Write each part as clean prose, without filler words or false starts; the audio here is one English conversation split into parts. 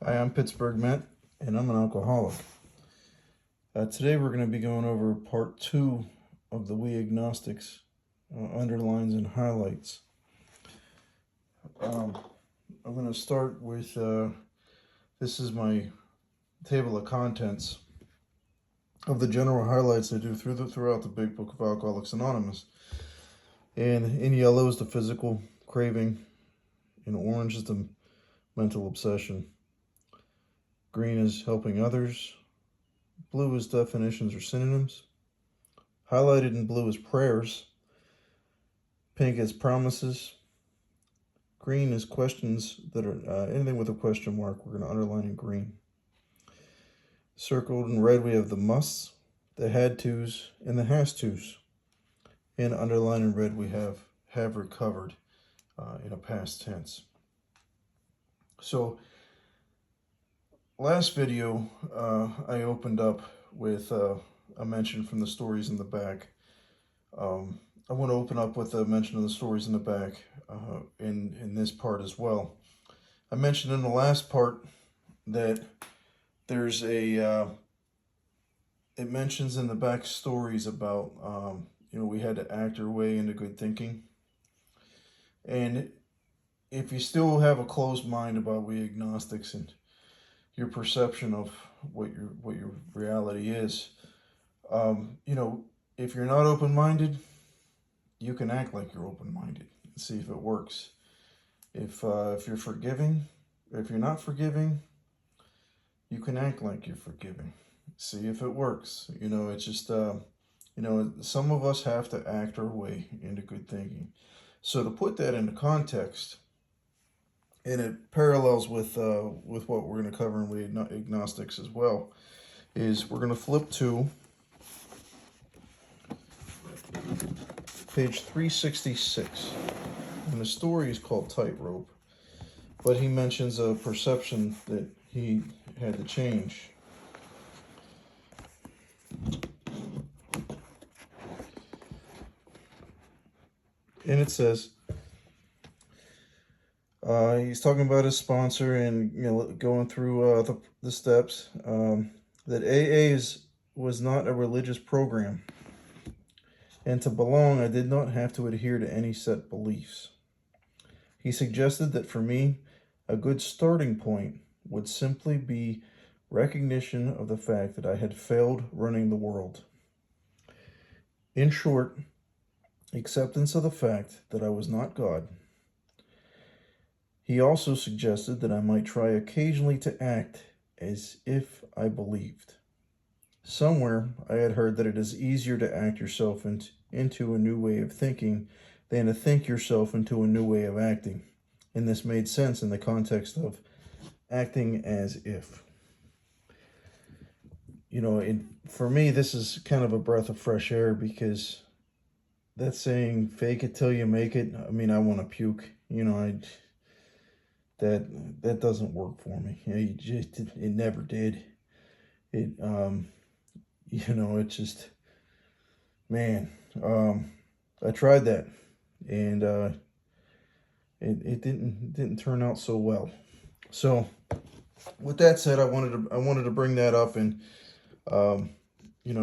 Hi, I'm Pittsburgh Matt, and I'm an alcoholic. Today we're going to be going over part 2 of the We Agnostics, underlines and highlights. I'm going to start with, this is my table of contents of the general highlights I do throughout the Big Book of Alcoholics Anonymous. And in yellow is the physical craving, in orange is the mental obsession, green is helping others, blue is definitions or synonyms, highlighted in blue is prayers, pink is promises, green is questions that are anything with a question mark, we're going to underline in green. Circled in red we have the musts, the had tos, and the has tos. And underlined in red we have recovered in a past tense. So last video I opened up with a mention from the stories in the back. I want to open up with a mention of the stories in the back in this part as well. I mentioned in the last part that there's a, it mentions in the back stories about, we had to act our way into good thinking. And if you still have a closed mind about We Agnostics and your perception of what your reality is, if you're not open-minded, you can act like you're open-minded and see if it works. If you're forgiving, if you're not forgiving, you can act like you're forgiving. See if it works. It's just, some of us have to act our way into good thinking. So to put that into context, and it parallels with what we're going to cover in We Agnostics as well, is we're going to flip to page 366. And the story is called Tightrope, but he mentions a perception that he had to change. And it says, he's talking about his sponsor and going through the steps, that AA was not a religious program, and to belong I did not have to adhere to any set beliefs. He suggested that for me, a good starting point would simply be recognition of the fact that I had failed running the world. In short, acceptance of the fact that I was not God. He also suggested that I might try occasionally to act as if I believed. Somewhere I had heard that it is easier to act yourself into a new way of thinking than to think yourself into a new way of acting. And this made sense in the context of acting as if. For me, this is kind of a breath of fresh air, because that saying, fake it till you make it, I want to puke. That doesn't work for me. It never did. It's just, man, I tried that, and it didn't turn out so well. So with that said, I wanted to bring that up and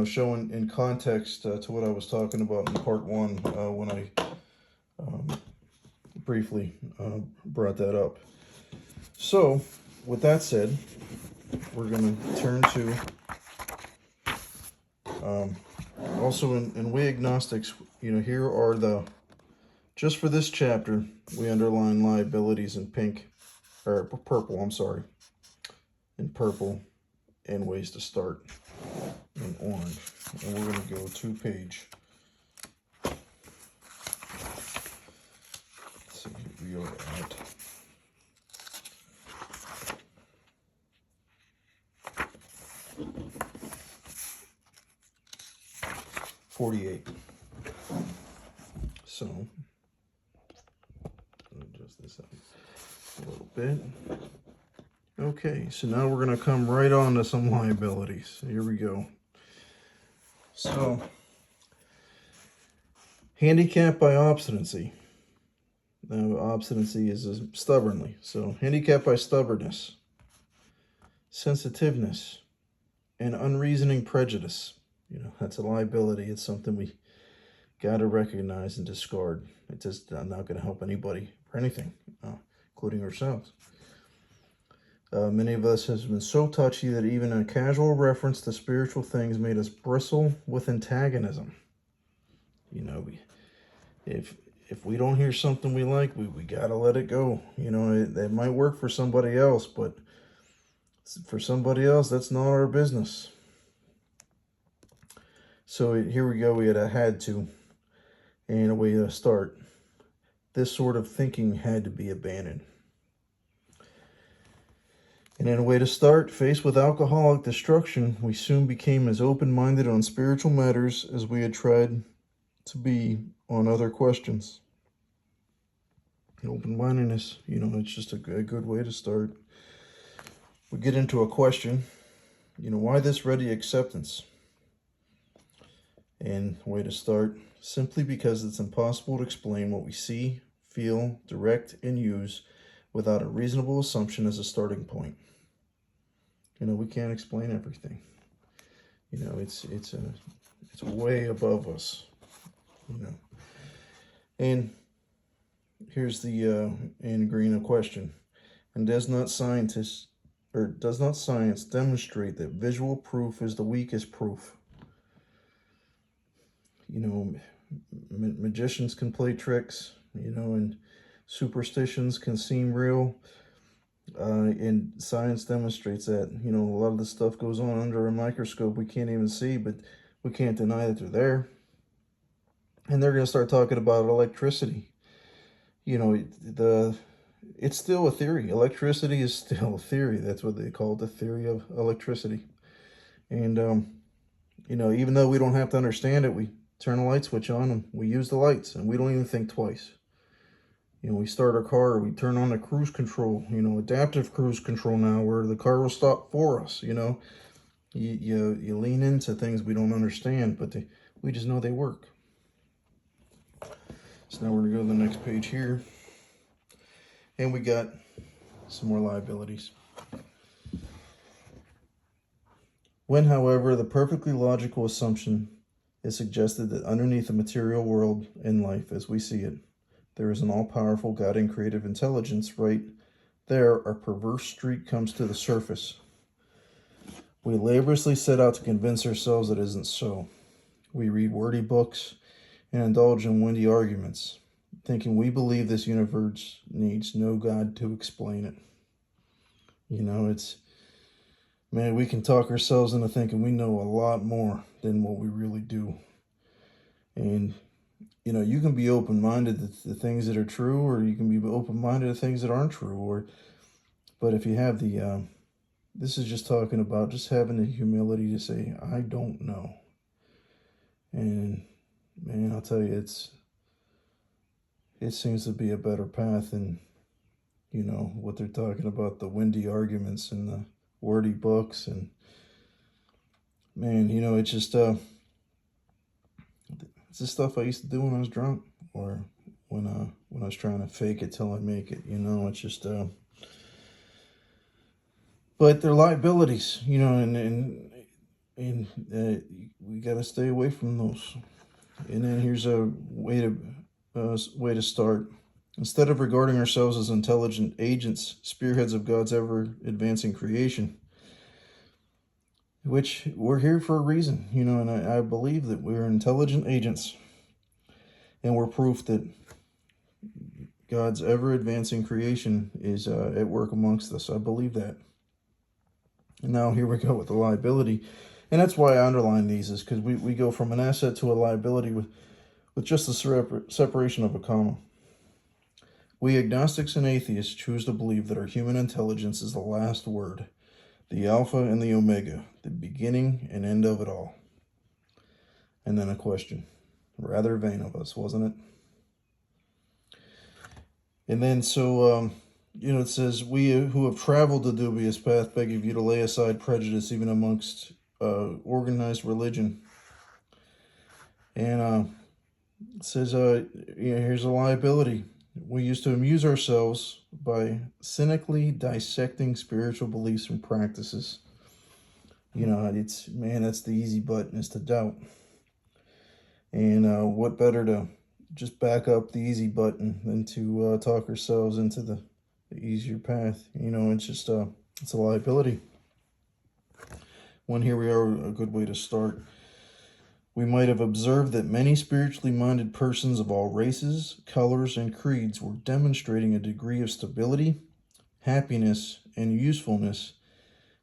show in context to what I was talking about in part 1 when I briefly brought that up. So with that said, we're going to turn to also in We Agnostics. Here are just for this chapter, we underline liabilities in purple, in purple, and ways to start in orange. And we're going to go to page, let's see, we are at 48. So adjust this up a little bit. Okay, so now we're going to come right on to some liabilities. Here we go. So, handicap by obstinacy. Now, obstinacy is stubbornly. So, handicap by stubbornness. sensitiveness, and unreasoning prejudice. That's a liability. It's something we got to recognize and discard. It's just not going to help anybody for anything, including ourselves. Many of us have been so touchy that even a casual reference to spiritual things made us bristle with antagonism. If we don't hear something we like, we gotta let it go. It might work for somebody else, but for somebody else, that's not our business. So here we go. We had to, and a way to start. This sort of thinking had to be abandoned. And in a way to start, faced with alcoholic destruction, we soon became as open-minded on spiritual matters as we had tried to be on other questions. Open-mindedness, it's just a good way to start. We get into a question, why this ready acceptance? And way to start, simply because it's impossible to explain what we see, feel, direct, and use without a reasonable assumption as a starting point. We can't explain everything. It's way above us. And here's the in green a question. And does not science demonstrate that visual proof is the weakest proof? Magicians can play tricks, and superstitions can seem real. And science demonstrates that. A lot of this stuff goes on under a microscope we can't even see, but we can't deny that they're there. And they're going to start talking about electricity. It's still a theory. Electricity is still a theory. That's what they call it, the theory of electricity. And, even though we don't have to understand it, we turn a light switch on and we use the lights and we don't even think twice. We start our car, we turn on the cruise control, adaptive cruise control now, where the car will stop for us. You lean into things we don't understand, but we just know they work. So now we're going to go to the next page here. And we got some more liabilities. When, however, the perfectly logical assumption is suggested that underneath the material world and life as we see it, there is an all-powerful guiding creative intelligence, right there, our perverse streak comes to the surface. We laboriously set out to convince ourselves it isn't so. We read wordy books and indulge in windy arguments, thinking we believe this universe needs no God to explain it. We can talk ourselves into thinking we know a lot more than what we really do. And you can be open-minded to things that are true, or you can be open-minded to things that aren't true. But if you have this is just talking about just having the humility to say, I don't know. And man, I'll tell you, it seems to be a better path than, what they're talking about, the windy arguments and the wordy books. And man, it's just, it's the stuff I used to do when I was drunk, or when I was trying to fake it till I make it. It's just, but they're liabilities, and we got to stay away from those. And then here's a way to start. Instead of regarding ourselves as intelligent agents, spearheads of God's ever-advancing creation, which we're here for a reason, and I believe that we're intelligent agents, and we're proof that God's ever-advancing creation is at work amongst us. I believe that. And now here we go with the liability. And that's why I underline these, is because we go from an asset to a liability with just the separation of a comma. We agnostics and atheists choose to believe that our human intelligence is the last word, the alpha and the omega, the beginning and end of it all. And then a question. Rather vain of us, wasn't it? And then so, it says, we who have traveled the dubious path beg of you to lay aside prejudice even amongst organized religion. And it says, here's a liability. We used to amuse ourselves by cynically dissecting spiritual beliefs and practices. You know, man, that's the easy button, is to doubt. And what better to just back up the easy button than to talk ourselves into the easier path. You know, it's a liability. When here we are, a good way to start. We might have observed that many spiritually minded persons of all races, colors, and creeds were demonstrating a degree of stability, happiness, and usefulness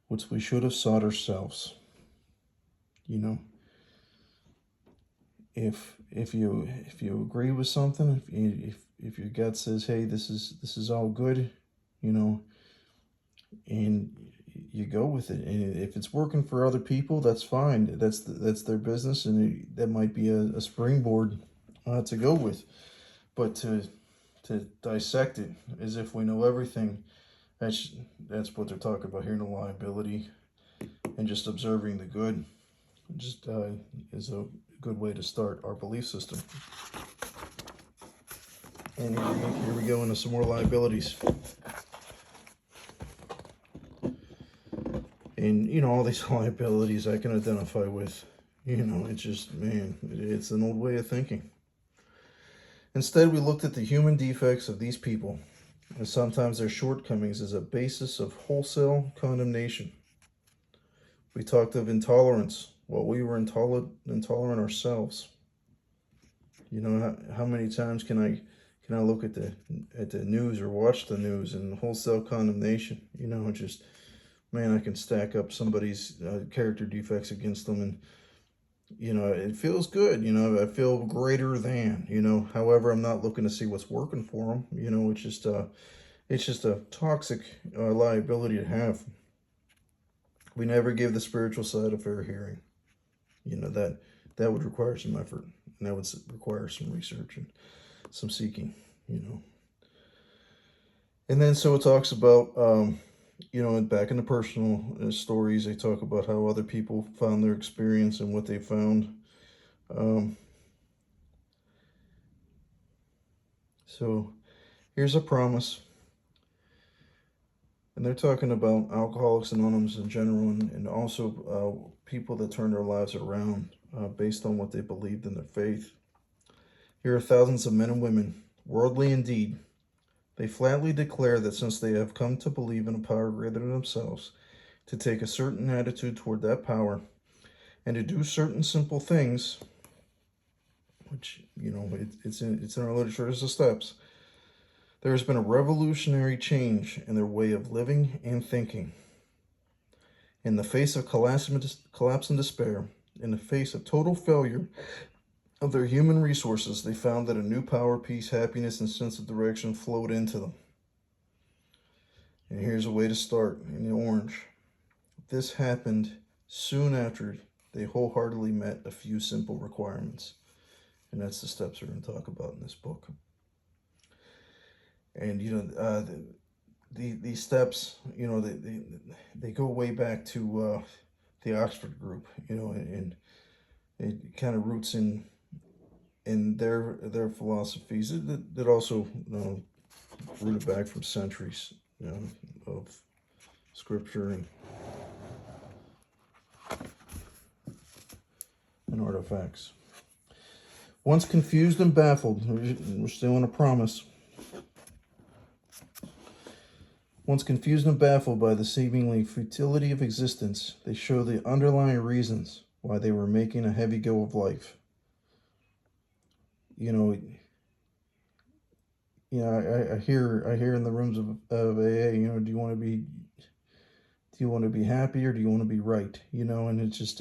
which we should have sought ourselves. You know, if you agree with something, if your gut says, hey, this is all good, you know, and you go with it, and if it's working for other people, that's fine. That's their business, and that might be a springboard to go with. But to dissect it as if we know everything, that's what they're talking about here, the liability, and just observing the good, just is a good way to start our belief system. And here we go into some more liabilities. And, you know, all these liabilities I can identify with. You know, it's just, man, it's an old way of thinking. Instead, we looked at the human defects of these people, and sometimes their shortcomings, as a basis of wholesale condemnation. We talked of intolerance while we were intolerant ourselves. You know, how many times can I look at the news or watch the news and wholesale condemnation? You know, just, man, I can stack up somebody's character defects against them, and, you know, it feels good. You know, I feel greater than, you know. However, I'm not looking to see what's working for them. You know, it's just a toxic liability to have. We never give the spiritual side a fair hearing. You know, that would require some effort, and that would require some research and some seeking, you know. And then so it talks about, you know, back in the personal stories, they talk about how other people found their experience and what they found. So here's a promise. And they're talking about Alcoholics Anonymous in general, and also people that turn their lives around based on what they believed in their faith. Here are thousands of men and women, worldly indeed. They flatly declare that since they have come to believe in a power greater than themselves, to take a certain attitude toward that power, and to do certain simple things, which, you know, it's in our literature as the steps, there has been a revolutionary change in their way of living and thinking. In the face of collapse and despair, in the face of total failure of their human resources, they found that a new power, peace, happiness, and sense of direction flowed into them. And here's a way to start in the orange. This happened soon after they wholeheartedly met a few simple requirements. And that's the steps we're going to talk about in this book. And, you know, these steps, you know, they go way back to the Oxford group, you know, and it kind of roots in their philosophies that also, you know, rooted back from centuries, you know, of scripture and artifacts. Once confused and baffled, we're still in a promise. Once confused and baffled by the seemingly futility of existence, they show the underlying reasons why they were making a heavy go of life. You know, I hear in the rooms of AA, you know, do you want to be happy, or do you want to be right? You know, and it's just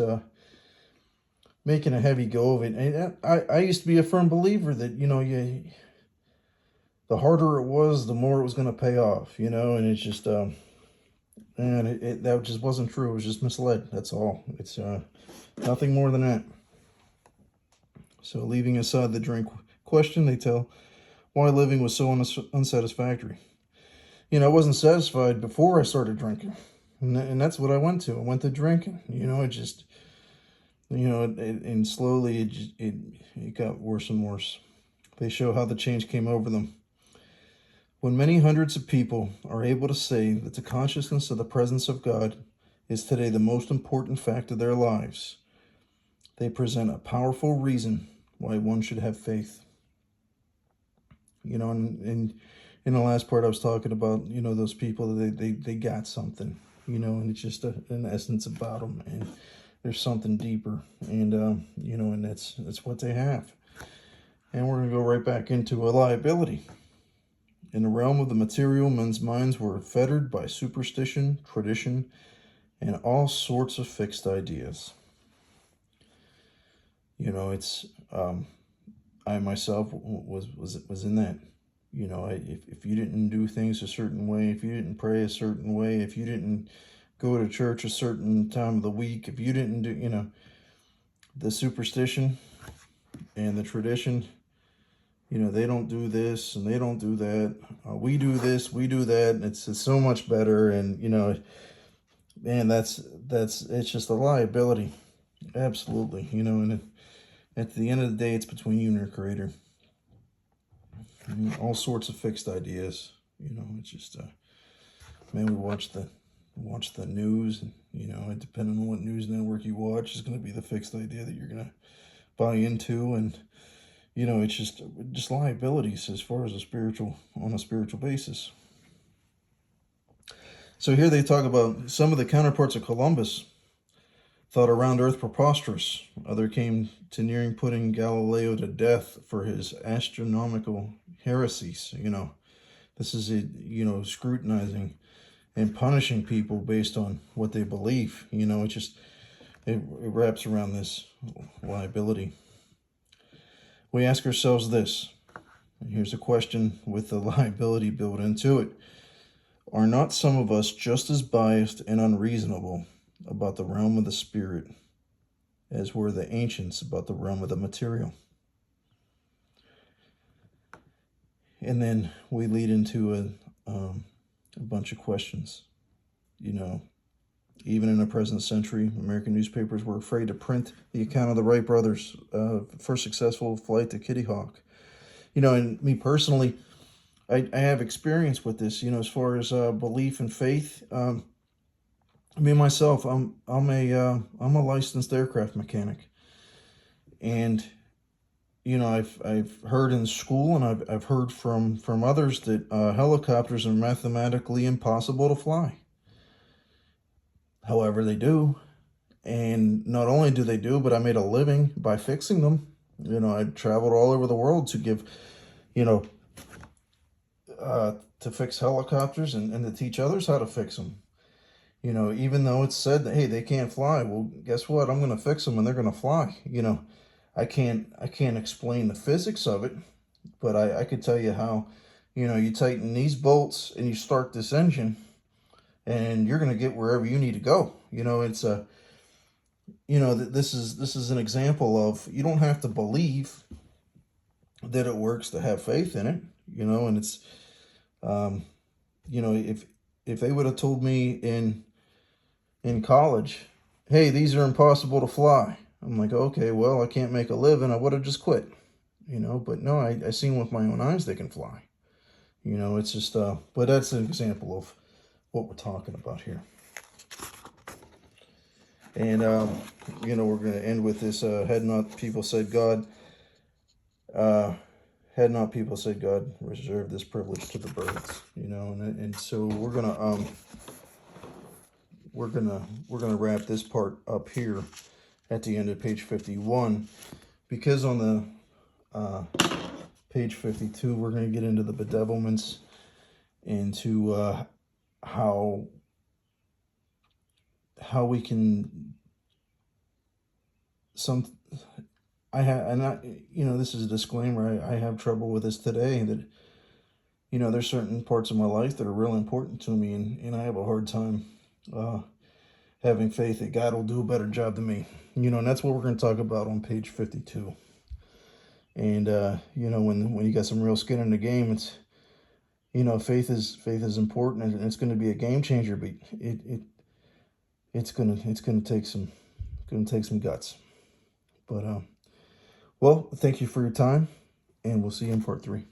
making a heavy go of it. And I used to be a firm believer that, you know, the harder it was, the more it was going to pay off, you know, and it's just, that just wasn't true. It was just misled. That's all. It's nothing more than that. So leaving aside the drink question, they tell why living was so unsatisfactory. You know, I wasn't satisfied before I started drinking, and that's what I went to. I went to drinking. You know, it just, you know, and slowly it got worse and worse. They show how the change came over them. When many hundreds of people are able to say that the consciousness of the presence of God is today the most important fact of their lives, they present a powerful reason why one should have faith. And in the last part I was talking about, those people, they got something, and it's just an essence about them, and there's something deeper, and and that's what they have. And we're going to go right back into a liability. In the realm of the material, men's minds were fettered by superstition, tradition, and all sorts of fixed ideas. It's I myself was in that. If you didn't do things a certain way, if you didn't pray a certain way, if you didn't go to church a certain time of the week, if you didn't do, the superstition and the tradition, they don't do this and they don't do that. We do this, we do that. And it's so much better. And, man, it's just a liability. Absolutely. And at the end of the day, it's between you and your creator. All sorts of fixed ideas. It's just, man, we watch the news, and depending on what news network you watch, is going to be the fixed idea that you're going to buy into. And, it's just liabilities as far as on a spiritual basis. So here they talk about some of the counterparts of Columbus thought a round earth preposterous. Other came to nearing putting Galileo to death for his astronomical heresies. This is scrutinizing and punishing people based on what they believe. It wraps around this liability. We ask ourselves this, and here's a question with the liability built into it. Are not some of us just as biased and unreasonable about the realm of the spirit as were the ancients about the realm of the material? And then we lead into a bunch of questions. Even in the present century, American newspapers were afraid to print the account of the Wright brothers' first successful flight to Kitty Hawk. And me personally, I have experience with this, as far as belief and faith. Me myself, I'm a licensed aircraft mechanic, and I've heard in school, and I've heard from others that helicopters are mathematically impossible to fly. However, they do, and not only do they do, but I made a living by fixing them. I traveled all over the world to give, to fix helicopters and to teach others how to fix them. Even though it's said that, hey, they can't fly, well, guess what? I'm going to fix them and they're going to fly. I can't explain the physics of it, but I could tell you how, you tighten these bolts and you start this engine, and you're going to get wherever you need to go. It's this is an example of, you don't have to believe that it works to have faith in it. And it's if they would have told me in college, hey, these are impossible to fly, I'm like, okay, well, I can't make a living, I would have just quit. But no, I seen with my own eyes they can fly. It's just but that's an example of what we're talking about here. And we're going to end with this, had not people said God reserved this privilege to the birds. And so we're gonna wrap this part up here at the end of page 51, because on the page 52 we're going to get into the bedevilments, into how we can this is a disclaimer, I have trouble with this today, that there's certain parts of my life that are real important to me, and I have a hard time having faith that God will do a better job than me. And that's what we're going to talk about on page 52. And when you got some real skin in the game, it's faith is important, and it's going to be a game changer, but it's going to take some guts. But well, thank you for your time, and we'll see you in part 3.